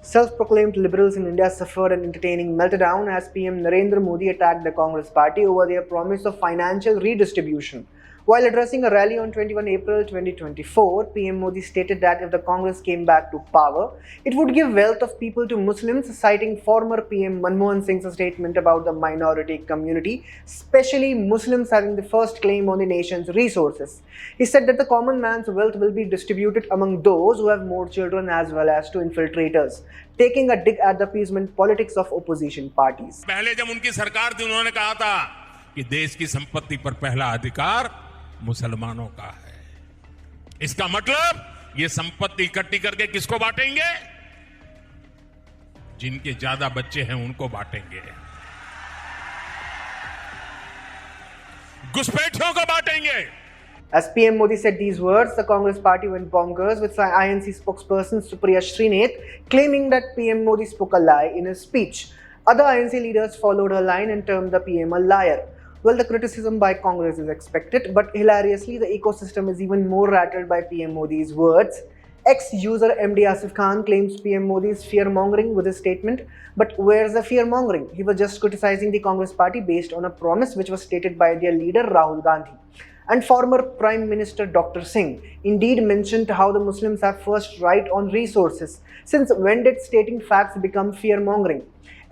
Self-proclaimed liberals in India suffered an entertaining meltdown as PM Narendra Modi attacked the Congress party over their promise of financial redistribution. While addressing a rally on 21 April 2024, PM Modi stated that if the Congress came back to power, it would give wealth of people to Muslims, citing former PM Manmohan Singh's statement about the minority community, especially Muslims having the first claim on the nation's resources. He said that the common man's wealth will be distributed among those who have more children as well as to infiltrators, taking a dig at the appeasement politics of opposition parties. पहले जब उनकी सरकार थी उन्होंने कहा था कि देश की संपत्ति पर पहला अधिकार मुसलमानों का है। इसका मतलब ये संपत्ति इकट्ठी करके किसको बांटेंगे? जिनके ज्यादा बच्चे हैं उनको बांटेंगे, घुसपैठियों को बांटेंगे। As PM Modi said these words, the Congress party went bonkers, with INC spokesperson Supriya Srinath claiming that PM Modi spoke a lie in his speech. Other INC leaders followed her line and termed the PM a liar. Well, the criticism by Congress is expected, but hilariously, the ecosystem is even more rattled by PM Modi's words. Ex-user MD Asif Khan claims PM Modi is fear-mongering with his statement, but where's the fear-mongering? He was just criticizing the Congress party based on a promise which was stated by their leader Rahul Gandhi. And former Prime Minister Dr. Singh indeed mentioned how the Muslims have first right on resources. Since when did stating facts become fear-mongering?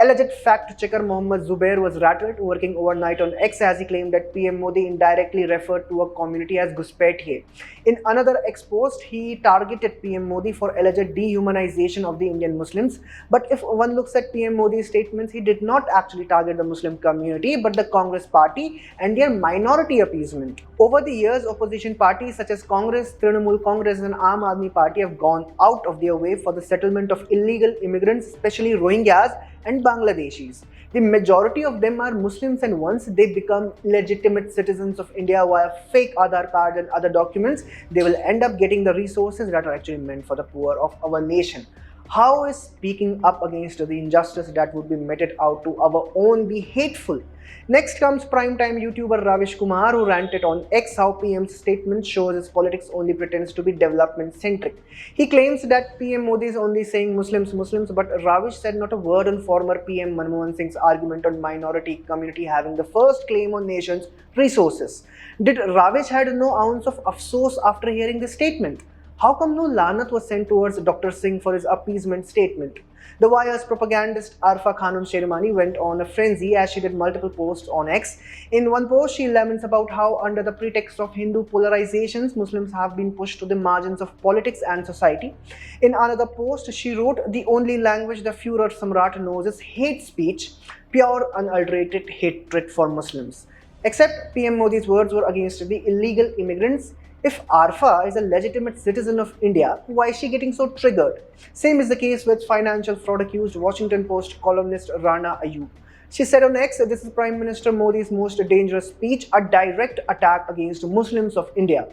Alleged fact-checker Mohammad Zubair was rattled, working overnight on X as he claimed that PM Modi indirectly referred to a community as Ghuspaitiye. In another X post, he targeted PM Modi for alleged dehumanization of the Indian Muslims. But if one looks at PM Modi's statements, he did not actually target the Muslim community, but the Congress party and their minority appeasement. Over the years, opposition parties such as Congress, Trinamool Congress and Aam Aadmi Party have gone out of their way for the settlement of illegal immigrants, especially Rohingyas and Bangladeshis. The majority of them are Muslims, and once they become legitimate citizens of India via fake Aadhaar cards and other documents, they will end up getting the resources that are actually meant for the poor of our nation. How is speaking up against the injustice that would be meted out to our own be hateful? Next comes primetime YouTuber Ravish Kumar, who ranted on X how PM's statement shows his politics only pretends to be development-centric. He claims that PM Modi is only saying Muslims, Muslims, but Ravish said not a word on former PM Manmohan Singh's argument on minority community having the first claim on nation's resources. Did Ravish had no ounce of afsos after hearing this statement? How come no lanat was sent towards Dr. Singh for his appeasement statement? The Wire's propagandist Arfa Khanum Shermani went on a frenzy as she did multiple posts on X. In one post, she laments about how, under the pretext of Hindu polarizations, Muslims have been pushed to the margins of politics and society. In another post, she wrote, "The only language the Führer Samrat knows is hate speech, pure unadulterated hatred for Muslims." Except PM Modi's words were against the illegal immigrants. If Arfa is a legitimate citizen of India, why is she getting so triggered? Same is the case with financial fraud accused Washington Post columnist Rana Ayub. She said on X, "This is Prime Minister Modi's most dangerous speech, a direct attack against Muslims of India."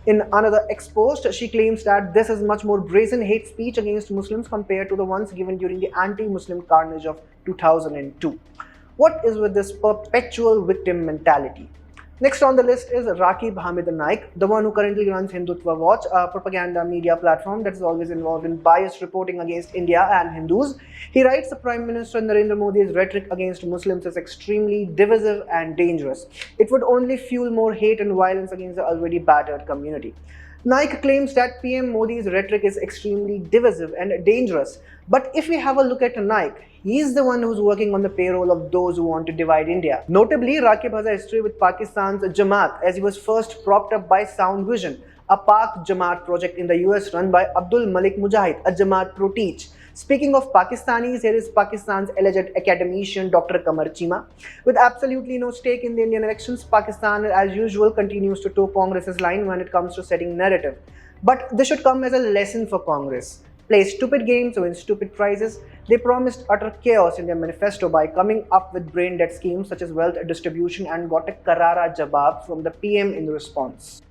In another X post, she claims that this is much more brazen hate speech against Muslims compared to the ones given during the anti-Muslim carnage of 2002. What is with this perpetual victim mentality? Next on the list is Rakib Hamid Naik, the one who currently runs Hindutva Watch, a propaganda media platform that is always involved in biased reporting against India and Hindus. He writes the Prime Minister Narendra Modi's rhetoric against Muslims is extremely divisive and dangerous. It would only fuel more hate and violence against the already battered community. Naik claims that PM Modi's rhetoric is extremely divisive and dangerous. But if we have a look at Naik, he is the one who's working on the payroll of those who want to divide India. Notably, Rakib has a history with Pakistan's Jamaat, as he was first propped up by Sound Vision, a Pak Jamaat project in the US run by Abdul Malik Mujahid, a Jamaat pro-teach. Speaking of Pakistanis, here is Pakistan's alleged academician Dr. Qamar Cheema. With absolutely no stake in the Indian elections, Pakistan as usual continues to toe Congress's line when it comes to setting narrative. But this should come as a lesson for Congress. Play stupid games, win stupid prizes. They promised utter chaos in their manifesto by coming up with brain-dead schemes such as wealth distribution and got a karara jabab from the PM in response.